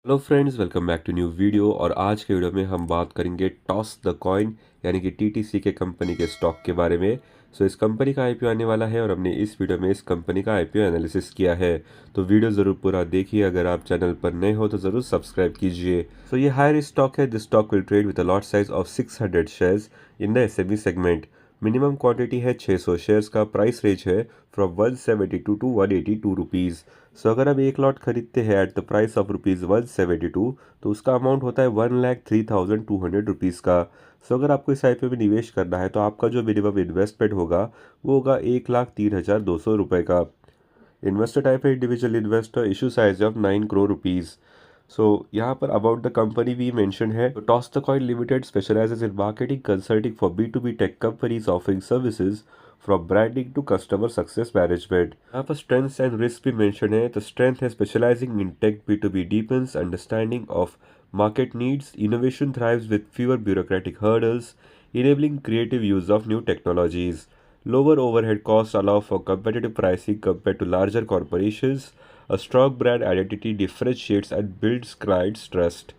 Hello friends, welcome back to new video. और आज के वीडियो में हम बात करेंगे टॉस द कॉइन यानी कि टीटीसी के कंपनी के स्टॉक के बारे में। इस कंपनी का आईपीओ आने वाला है और हमने इस वीडियो में इस कंपनी का आईपीओ एनालिसिस किया है। तो वीडियो ज़रूर पूरा देखिए। अगर आप चैनल पर नए हो तो ज़रूर सब्सक्राइब कीजिए। ये हायर स्टॉक है। This stock will trade with a lot size of 600 shares in the SME segment. Minimum quantity है 600 शेयर्स का। प्राइस रेंज है फ्रॉम 172 टू 182 रुपीज़। अगर आप एक लॉट खरीदते हैं एट द प्राइस ऑफ ₹172, तो उसका अमाउंट होता है 1,03,200 रुपीज़ का। अगर आपको इस आईपीओ में निवेश करना है तो आपका जो मिनिमम इन्वेस्टमेंट होगा वो होगा 1,03,200 रुपये का। इन्वेस्टर टाइप है individual investor. Issue size of 9 crore rupees. यहाँ पर अबाउट द कंपनी भी मेंशन है। Toss the coin limited specialises in marketing consulting for B2B tech companies offering services from branding to customer success management. यहाँ पर strengths and risk भी mention है। तो strength है specialising in tech B2B deepens understanding of market needs. Innovation thrives with fewer bureaucratic hurdles, enabling creative use of new technologies. Lower overhead costs allow for competitive pricing compared to larger corporations. A strong brand identity differentiates and builds clients' trust.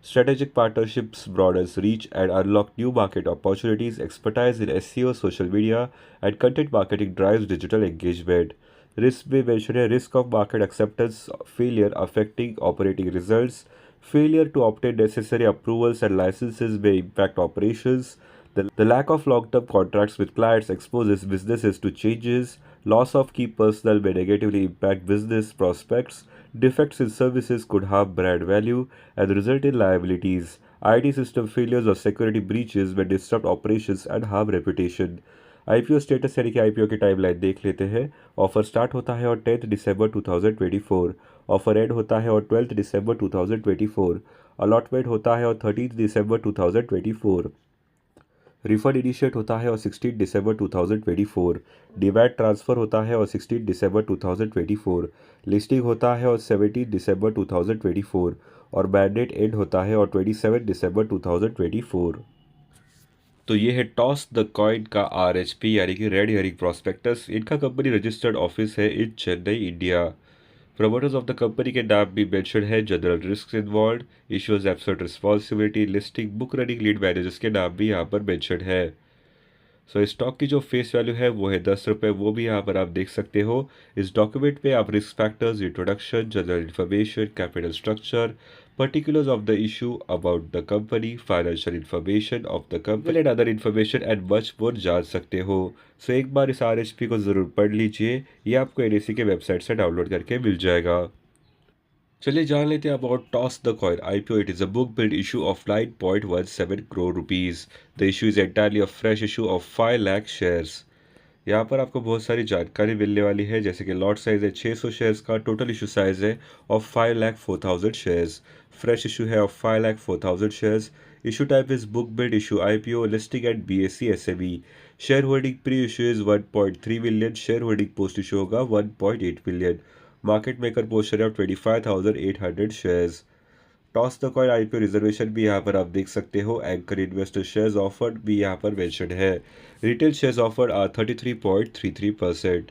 Strategic partnerships broadens reach and unlock new market opportunities. Expertise in SEO, social media, and content marketing drives digital engagement. Risk may mention a risk of market acceptance failure affecting operating results. Failure to obtain necessary approvals and licenses may impact operations. The lack of long-term contracts with clients exposes businesses to changes. Loss of key personnel may negatively impact business prospects. Defects in services could harm brand value and result in liabilities. IT system failures or security breaches may disrupt operations and harm reputation. IPO status यानी कि IPO की timeline देख लेते हैं। Offer start होता है और 10 दिसंबर 2024। Offer and होता है और 12 दिसंबर 2024। अलॉटमेंट होता है और 13 दिसंबर 2024। रिफंड इनिशिएट होता है और 16 दिसंबर 2024। डिमैट ट्रांसफ़र होता है और 16 दिसंबर 2024। लिस्टिंग होता है और 17 दिसंबर 2024 और मैंडेट एंड होता है और 27 दिसंबर 2024। ये है टॉस द कॉइन का RHP यानी कि रेड हेरिंग प्रोस्पेक्टस। इनका कंपनी रजिस्टर्ड ऑफिस है in Chennai, India. Promoters of the company के नाम भी मेंशन है। General risk involve, issues absolute responsibility, listing, book running, lead managers के नाम भी यहाँ पर मेंशन है। स्टॉक की जो फेस वैल्यू है वो है 10 रुपये। वो भी यहाँ पर आप देख सकते हो। इस डॉक्यूमेंट में आप risk factors, introduction, general information, capital structure, particulars of the issue, about the company, financial information of the company and other information and much more जान सकते हो। एक बार इस RHP को ज़रूर पढ़ लीजिए। ये आपको NSE के वेबसाइट से डाउनलोड करके मिल जाएगा। चलिए जान लेते हैं about toss the coin IPO. It is a book build issue of 9.17 crore rupees. The issue is entirely a fresh issue of 5 lakh shares. यहाँ पर आपको बहुत सारी जानकारी मिलने वाली है, जैसे कि लॉट साइज है 600 शेयर्स का। टोटल इशू साइज है ऑफ 5,04,000 शेयर्स। फ्रेश इशू है of 5,04,000 shares. Issue type is book build issue IPO, listing at BSE SME। Share holding pre issue is 1.3 million. Share holding post issue होगा 1.8 million. Market maker portion of 25,800 shares. Toss the coin IPO reservation भी यहाँ पर आप देख सकते हो। Anchor investor shares offered भी यहाँ पर मेंशन है। Retail shares offered are 33.33%।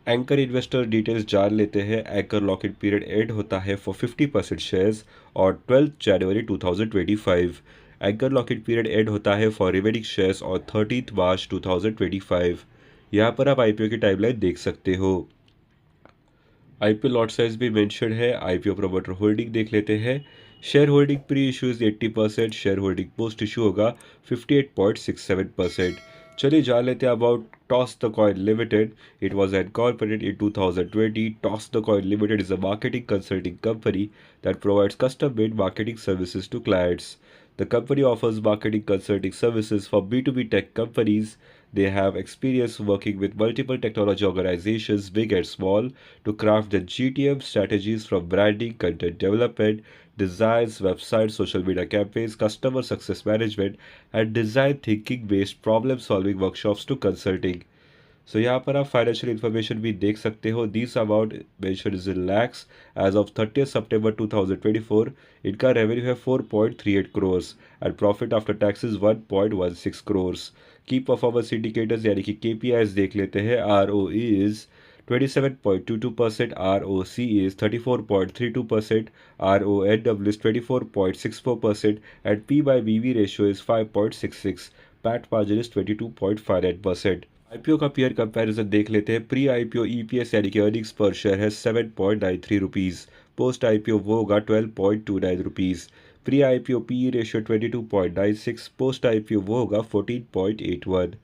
Anchor investor details जान लेते हैं। Anchor lock in period end होता है फॉर 50% शेयर्स और 12 जनवरी 2025। Anchor lock in period end होता है फॉर रिमेनिंग शेयर्स और 13 मार्च 2025। यहाँ पर आप आईपीओ की टाइमलाइन देख सकते हो। आईपीओ लॉट साइज भी मेंशन है। आईपीओ प्रमोटर होल्डिंग देख लेते हैं। Share holding pre issue is 80%। Share holding post issue होगा 58.67%। चलिए जान लेते हैं about toss the coin limited. It was incorporated in 2020. Toss the Coin Limited is a marketing consulting company that provides custom-made marketing services to clients. The company offers marketing consulting services for B2B tech companies. They have experience working with multiple technology organizations, big and small, to craft the GTM strategies from branding, content development, designs, websites, social media campaigns, customer success management, and design thinking based problem solving workshops to consulting. यहाँ पर आप financial information भी देख सकते हो। This amount mention is in lakhs as of 30 सितंबर 2024। इनका revenue है 4.38 crore and profit after tax is 1.16 crore. की परफॉर्मेंस इंडिकेटर्स यानी कि KPIs देख लेते हैं। ROE is 27.22%, ROCE is 34.32%, RONW is 24.64%, and P by BV ratio is 5.66. PAT margin is 22.58%. IPO का पीयर कंपैरिजन देख लेते हैं। प्री आईपीओ ईपीएस यानी कि अर्निंग्स पर शेयर है 7.93 रुपीज़। पोस्ट आईपीओ वो होगा 12.29 rupees. Pre IPO PE ratio 22.96, post IPO वो होगा 14.81।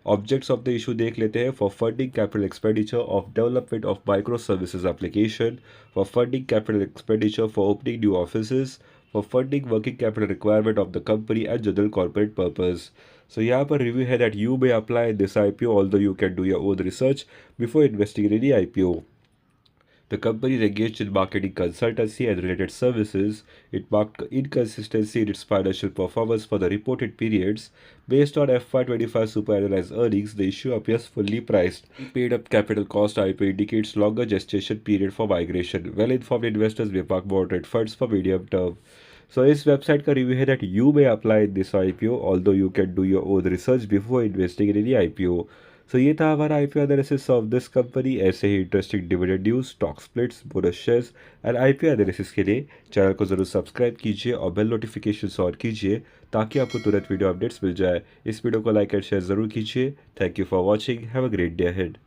ऑब्जेक्ट्स ऑफ द इशू देख लेते हैं। For funding capital expenditure of development of micro services application, for funding capital expenditure for opening new offices, for funding working capital requirement of the company and general corporate purpose. So यहाँ पर review है that you may apply this IPO although you can do your own research before investing in any IPO. The company is engaged in marketing consultancy and related services. It marked inconsistency in its financial performance for the reported periods. Based on FY25 superannualized earnings, the issue appears fully priced. Paid up capital cost IPO indicates longer gestation period for migration. Well-informed investors may park moderate funds for medium term. So इस website का review है that you may apply this IPO, although you can do your own research before investing in any IPO. So ये था हमारा IPO analysis of this company. ऐसे ही interesting dividend news, stock splits, bonus shares and IPO analysis के लिए channel को ज़रूर subscribe कीजिए और बेल नोटिफिकेशन ऑन कीजिए ताकि आपको तुरंत वीडियो अपडेट्स मिल जाए। इस वीडियो को लाइक एंड शेयर ज़रूर कीजिए। Thank you for watching. Have a great day ahead.